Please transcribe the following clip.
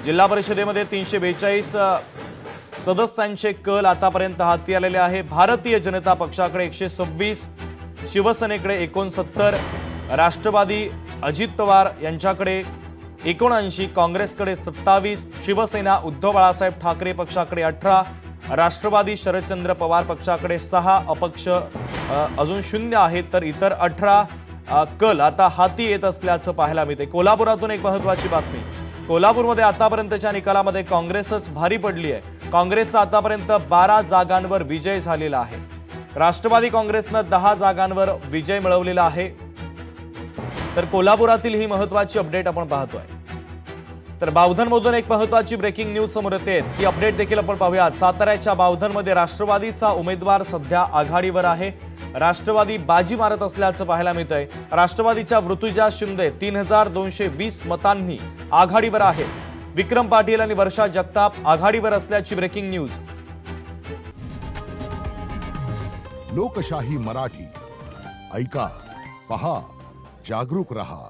जिल्हा परिषदेमध्ये 342 सदस्यांचे कल आतापर्यंत हाती आलेले आहे। भारतीय जनता पक्षाकडे 126, शिवसेनेकडे 69, राष्ट्रवादी अजित पवार यांच्याकडे 79, काँग्रेसकडे 27, शिवसेना उद्धव बाळासाहेब ठाकरे पक्षाकडे 18, राष्ट्रवादी शरदचंद्र पवार पक्षाकडे 6, अपक्ष अजून 0 आहेत, तर इतर 18 कल आता हाती येत असल्याचं पाहायला मिळते। कोल्हापुरातून एक महत्त्वाची बातमी। कोल्हापूरमध्ये आतापर्यंतच्या निकालामध्ये काँग्रेसच भारी पडली आहे। काँग्रेसचा आतापर्यंत 12 जागांवर विजय झालेला आहे। राष्ट्रवादी काँग्रेसनं 10 जागांवर विजय मिळवलेला आहे। तर कोल्हापुरातील ही महत्त्वाची अपडेट आपण पाहतोय। तर बावधनमधून एक महत्त्वाची ब्रेकिंग न्यूज समोर येते, ती अपडेट देखील आपण पाहूयात। साताऱ्याच्या बावधनमध्ये राष्ट्रवादीचा उमेदवार सध्या आघाडीवर आहे। राष्ट्रवादी बाजी मारत असल्याचं पाहायला मिळतंय। राष्ट्रवादीच्या ऋतुजा शिंदे 3220 मतांनी आघाडीवर आहे। विक्रम पाटील आणि वर्षा जगताप आघाडीवर असल्याची ब्रेकिंग न्यूज। लोकशाही मराठी ऐका, पहा, जागरूक रहा।